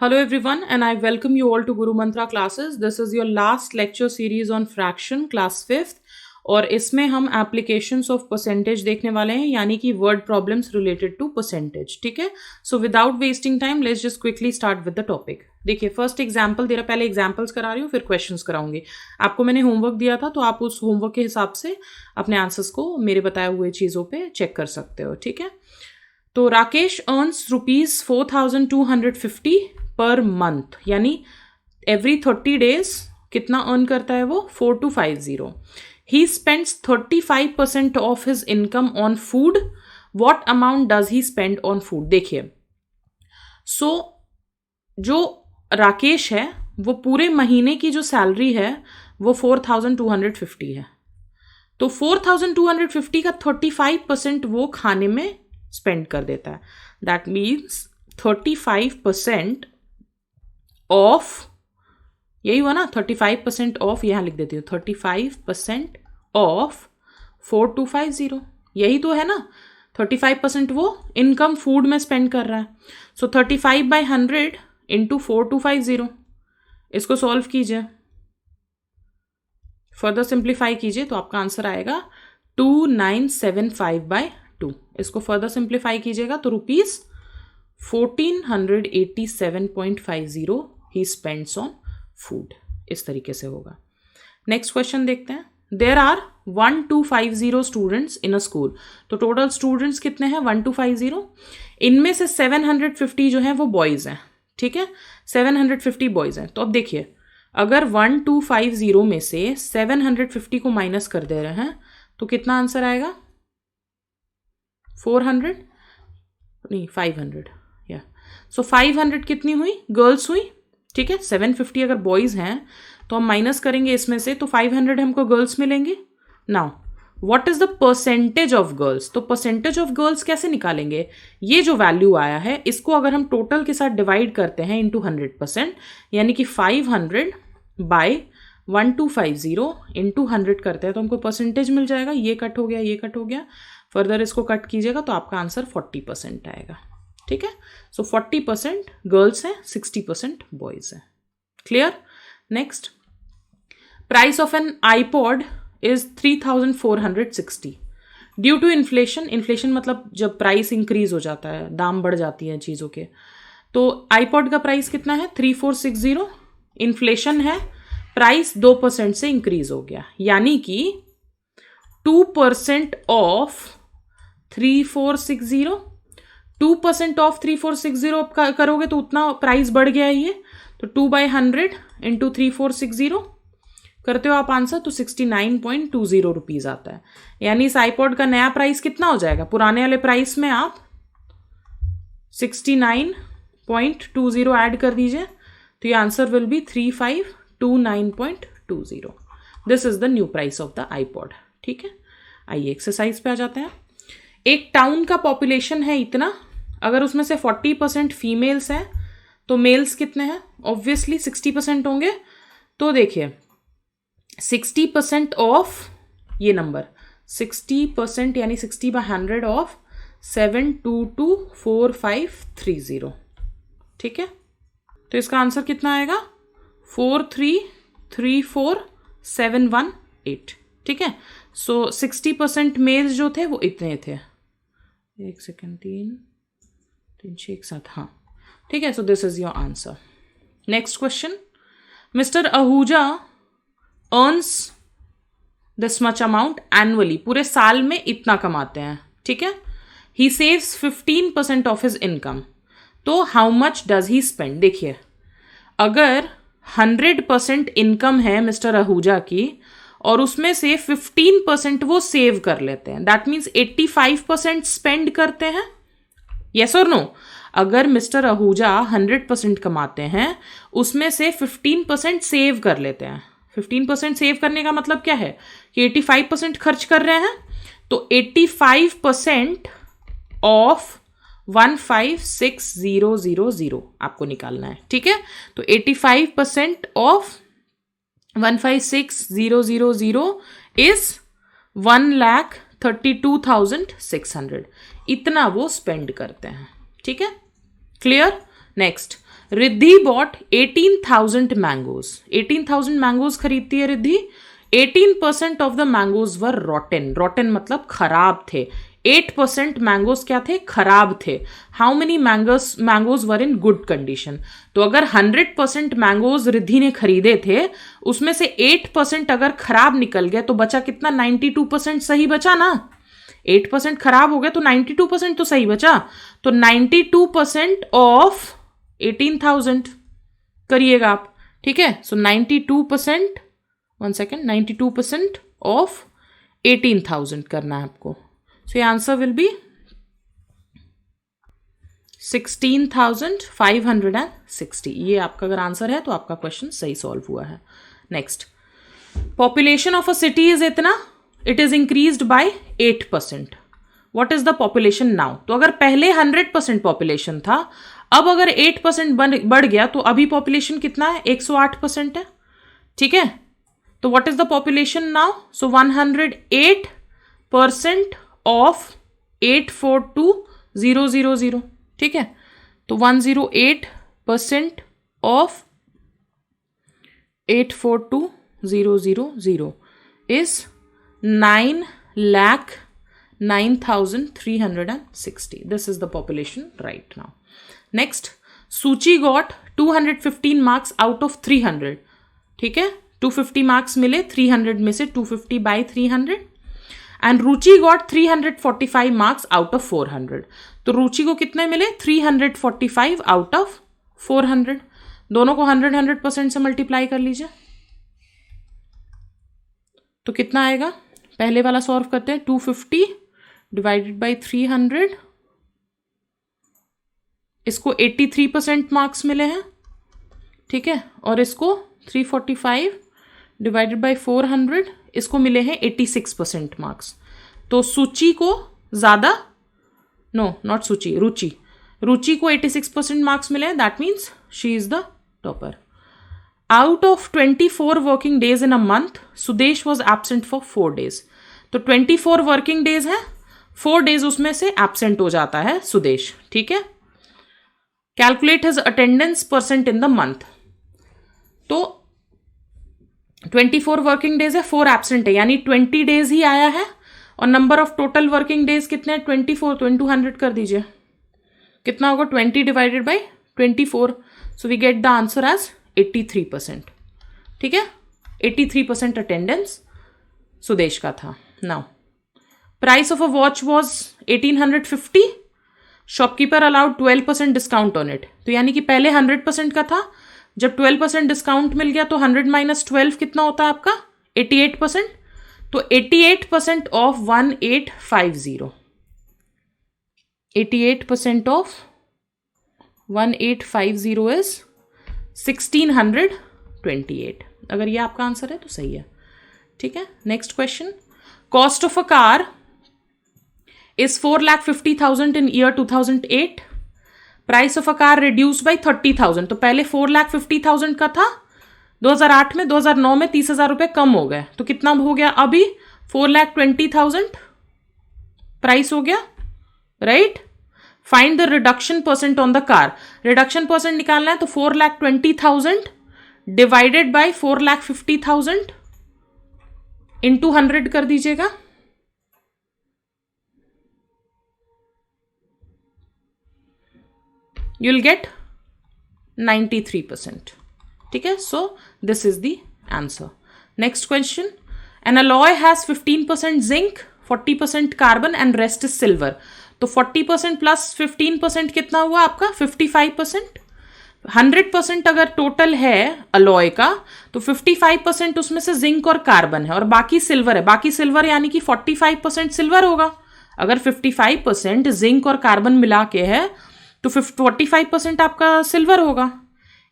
Hello everyone and I welcome you all to Guru Mantra classes. This is your last lecture series on fraction class 5th और इसमें हम applications of percentage देखने वाले हैं यानी कि word problems related to percentage. ठीक है, so without wasting time let's just quickly start with the topic. देखिए फर्स्ट एग्जाम्पल दे रहा, पहले एग्जाम्पल्स करा रही हूँ फिर क्वेश्चंस कराऊंगी. आपको मैंने होमवर्क दिया था तो आप उस होमवर्क के हिसाब से अपने आंसर्स को मेरे बताए हुए चीज़ों पे चेक कर सकते हो. ठीक है, तो राकेश अर्न्स ₹4,250 पर मंथ यानी एवरी 30 डेज कितना अर्न करता है वो 4250. He spends 35% of his income on food. What amount does he spend on food. देखिए सो जो राकेश है वो पूरे महीने की जो सैलरी है वो 4250 है. तो 4250 का 35% वो खाने में स्पेंड कर देता है. दैट मीन्स 35% ऑफ, यही हुआ ना 35% ऑफ, यहां लिख देती हूँ 35% ऑफ 4250. यही तो है ना, 35% वो इनकम फूड में स्पेंड कर रहा है. सो 35/100 इंटू 4250. इसको सॉल्व कीजिए, फर्दर सिंप्लीफाई कीजिए तो आपका आंसर आएगा 2975/2. इसको फर्दर सिंप्लीफाई कीजिएगा तो ₹1487.50 ही स्पेंड्स ऑन फूड. इस तरीके से होगा. नेक्स्ट क्वेश्चन देखते हैं. There are 1250 students in a school. तो टोटल स्टूडेंट्स कितने हैं 1250. इनमें से 750 जो है वो बॉयज हैं. ठीक है, 750 बॉयज हैं. तो अब देखिए अगर 1250 में से 750 को माइनस कर दे रहे हैं तो कितना आंसर आएगा 400 नहीं 500. या सो 500 कितनी हुई गर्ल्स हुई. ठीक है, 750 अगर बॉयज हैं तो हम माइनस करेंगे इसमें से तो 500 हमको गर्ल्स मिलेंगे. Now what is the percentage of girls. तो परसेंटेज ऑफ गर्ल्स कैसे निकालेंगे. ये जो वैल्यू आया है इसको अगर हम टोटल के साथ डिवाइड करते हैं इंटू 100% यानी कि 500/1250 इंटू 100 करते हैं तो हमको परसेंटेज मिल जाएगा. ये कट हो गया, ये कट हो गया, फर्दर इसको कट कीजिएगा तो आपका आंसर 40% आएगा. ठीक है, सो 40% गर्ल्स हैं, 60% बॉयज हैं. Clear. Next, price of an iPod is 3460 due to inflation. Inflation मतलब जब प्राइस इंक्रीज हो जाता है, दाम बढ़ जाती है चीज़ों के. तो आईपॉड का प्राइस कितना है 3460. इन्फ्लेशन है, प्राइस 2% से इंक्रीज हो गया यानी कि 2% ऑफ 3460. 2% ऑफ 3460 करोगे तो उतना प्राइस बढ़ गया है ये. तो 2/100 इंटू 3460 करते हो आप आंसर तो 69.20 रुपीज़ आता है. यानी इस आईपॉड का नया प्राइस कितना हो जाएगा. पुराने वाले प्राइस में आप 69.20 ऐड कर दीजिए तो ये answer will be 3529.20. This is the new price of the iPod. ठीक है, आइए एक्सरसाइज पे आ जाते हैं. एक टाउन का पॉपुलेशन है इतना, अगर उसमें से 40% फीमेल्स हैं तो मेल्स कितने हैं. ऑब्वियसली 60% होंगे. तो देखिए 60% ऑफ ये नंबर 60% यानी 60/100 ऑफ 7224530. ठीक है, तो इसका आंसर कितना आएगा 4334718. ठीक है, सो 60% मेल्स जो थे वो इतने थे. एक सेकेंड, 3 6 एक साथ. हाँ ठीक है, so this is your answer. Next question. Mister Ahuja earns this much amount annually. पूरे साल में इतना कमाते हैं. ठीक है, he saves 15% of his income. तो how much does he spend. देखिए अगर 100% इनकम है मिस्टर आहूजा की और उसमें से 15% वो सेव कर लेते हैं, दैट मीन्स 85% स्पेंड करते हैं. यस और नो. अगर मिस्टर आहूजा 100% कमाते हैं उसमें से 15% सेव कर लेते हैं. 15% सेव करने का मतलब क्या है कि 85% खर्च कर रहे हैं. तो 85% ऑफ 156,000 आपको निकालना है. ठीक है, तो 85% ऑफ 156,000 इज 1,32,600. इतना वो स्पेंड करते हैं. ठीक है, clear. Next, Riddhi bought 18,000 mangoes, 18,000 mangoes खरीदती है Riddhi. 18% of the mangoes were rotten, rotten मतलब खराब थे। 8% मैंगोज क्या थे, खराब थे। How many mangoes were in good condition. तो अगर 100% मैंगोज रिद्धि ने खरीदे थे, उसमें से 8% अगर खराब निकल गए तो बचा कितना, 92% सही बचा ना। 8% खराब हो गया तो 92% तो सही बचा। तो 92% ऑफ 18,000 करिएगा आप, ठीक है। सो 92%, 1 सेकेंड, 92% ऑफ 18,000 करना है आपको। सो ये आंसर विल बी 16,560। ये आपका अगर आंसर है तो आपका क्वेश्चन सही सॉल्व हुआ है। Next, population of a city is इतना, it is increased by 8%। What is the population now. तो अगर पहले 100% पॉपुलेशन था, अब अगर 8% बढ़ गया तो अभी पॉपुलेशन कितना है, 108% है, ठीक है। तो what is the population now. So 108% of 842,000, ठीक है। तो 108% of 842,000 is 9,09,360. This is the population right now. Next, Suchi got 215 marks out of 300. ठीक है, 250 marks मिले 300 में से, 250 by 300. And Ruchi got 345 marks out of 400. तो रुचि को कितने मिले, 345 out of 400. दोनों को 100% से मल्टीप्लाई कर लीजिए तो कितना आएगा। पहले वाला सॉल्व करते हैं, 250 डिवाइडेड बाई 300, इसको 83% मार्क्स मिले हैं, ठीक है। और इसको 345 डिवाइडेड बाई 400, इसको मिले हैं 86% मार्क्स। तो सूची को ज़्यादा, नो नॉट सूची, रुचि, रुचि को 86% मार्क्स मिले हैं, that means she is the topper. Out of 24 working days in a month, Sudesh was absent for 4 days। तो 24 वर्किंग डेज है, 4 days उसमें से एबसेंट हो जाता है सुदेश, ठीक है। Calculate his attendance percent in the month. तो 24 वर्किंग डेज है, 4 एबसेंट है, यानी 20 days ही आया है। और number of total working days कितने हैं, 24, तो इनटू 100 कर दीजिए, कितना होगा, 20 divided by 24। So we get the answer as 83%, ठीक है। 83% अटेंडेंस सुदेश का था। Now price of a watch was 1850, shopkeeper allowed 12% discount on it. तो यानी कि पहले 100% का था, जब 12% डिस्काउंट मिल गया तो 100 माइनस 12 कितना होता है आपका, 88%। तो 88% ऑफ 1850, 88% ऑफ 1850 इज 1628। अगर ये आपका आंसर है तो सही है, ठीक है। Next question, cost of a car is 4,50,000 in year 2008, price of a car reduce by 30,000। तो पहले 4,50,000 का था 2008 में, 2009 में 30,000 रुपये कम हो गए, तो कितना हो गया अभी, 4,20,000 प्राइस हो गया, right. Find the reduction percent on the car. Reduction percent निकालना है तो 4,20,000 डिवाइडेड बाई 4,50,000 इंटू 100 कर दीजिएगा। यू विल गेट 93%, ठीक है। So this is the answer. Next question, N alloy has 15% zinc, 40% carbon and rest is silver. तो 40% plus 15% कितना हुआ आपका, 55%। 100% अगर टोटल है अलॉय का तो 55% उसमें से जिंक और कार्बन है और बाकी सिल्वर है। बाकी सिल्वर यानी कि 45% सिल्वर होगा। अगर 55% जिंक और कार्बन मिला के है तो 45% आपका सिल्वर होगा।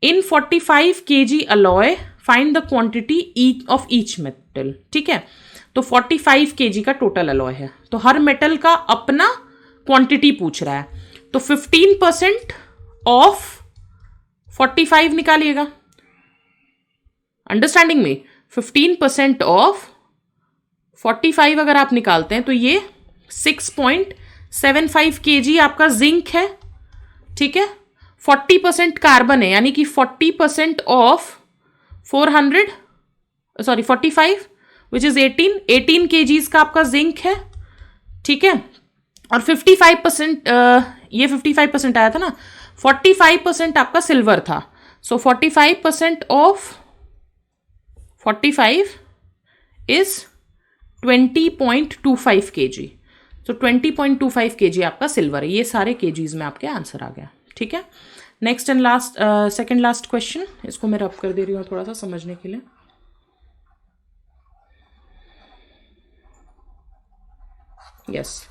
इन 45 kg alloy find the quantity of each metal, ठीक है। तो 45 kg का टोटल अलॉय है, तो हर मेटल का अपना क्वांटिटी पूछ रहा है। तो 15% ऑफ 45 निकालिएगा, अंडरस्टैंडिंग में। 15% ऑफ 45 अगर आप निकालते हैं तो ये 6.75 kg आपका जिंक है, ठीक है। 40% कार्बन है, यानी कि 40% of 400, sorry 45 which is 18 kgs का आपका जिंक है, ठीक है। और 55% ये 55% आया था ना, 45% आपका सिल्वर था। सो 45% of 45 is 20.25 kg। So 20.25 kg आपका सिल्वर है। ये सारे kgs में आपके आंसर आ गया, ठीक है। Next and last, second last question, इसको मैं रब कर दे रही हूँ थोड़ा सा समझने के लिए। Yes,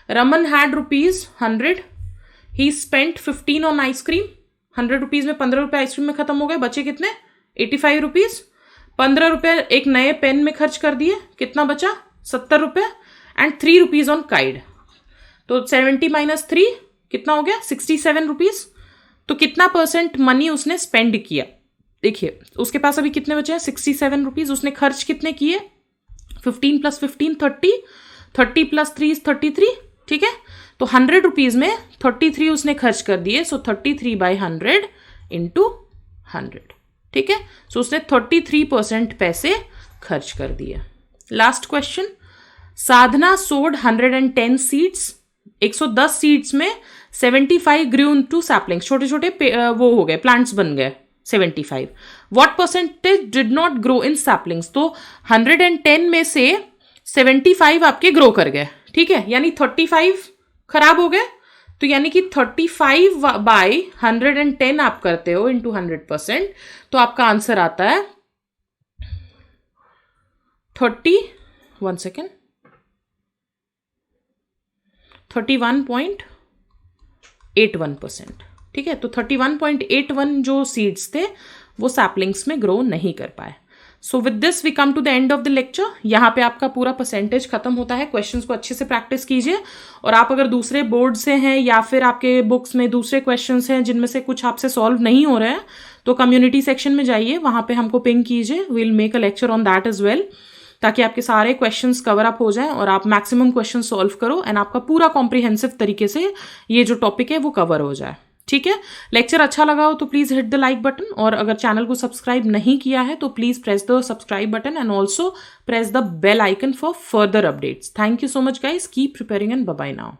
Raman had ₹100, he spent 15 on ice cream. 100 rupees में 15 रुपये आइसक्रीम में खत्म हो गए, बचे कितने? 85 रुपीज। 15 रुपये एक नए पेन में खर्च कर दिए, कितना बचा? 70 रुपये। एंड 3 रुपीज ऑन काइड, तो 70 माइनस 3 कितना हो गया? 67 रुपीज। तो कितना परसेंट मनी उसने स्पेंड किया? देखिए उसके पास अभी कितने बचे हैं? 67 रुपीज। उसने खर्च कितने किए? 15 + 15 30, 30 + 3 = 33, ठीक है। तो 100 रुपीज में 33 उसने खर्च कर दिए। सो 33/100 इंटू 100, ठीक है। सो उसने 33% पैसे खर्च कर दिए। लास्ट क्वेश्चन, साधना सोड 110 सीड्स। 110 सीड्स में 75 ग्रू इनटू सैपलिंग्स, छोटे छोटे वो हो गए, प्लांट्स बन गए 75। What percentage did not grow in saplings? तो 110 में से 75 आपके ग्रो कर गए, ठीक है, यानी 35 खराब हो गए। तो यानी कि 35/110 आप करते हो इंटू 100%, तो आपका आंसर आता है 31.81%, ठीक है। तो 31.81 जो सीड्स थे वो सैपलिंग्स में ग्रो नहीं कर पाए। So with this we come to the end of the lecture. यहाँ पे आपका पूरा परसेंटेज खत्म होता है। क्वेश्चंस को अच्छे से प्रैक्टिस कीजिए, और आप अगर दूसरे बोर्ड से हैं या फिर आपके बुक्स में दूसरे क्वेश्चंस हैं जिनमें से कुछ आपसे सॉल्व नहीं हो रहे हैं, तो कम्युनिटी सेक्शन में जाइए, वहाँ पे हमको पिंग कीजिए। We'll make a lecture on that as well, ताकि आपके सारे क्वेश्चंस कवर अप हो जाएं और आप मैक्सिमम क्वेश्चन सॉल्व करो एंड आपका पूरा कॉम्प्रिहेंसिव तरीके से ये जो टॉपिक है वो कवर हो जाए, ठीक है। लेक्चर अच्छा लगा हो तो please hit the like button, और अगर चैनल को सब्सक्राइब नहीं किया है तो please press the subscribe button and also press the bell icon for further updates. Thank you so much guys, keep preparing and bye bye now.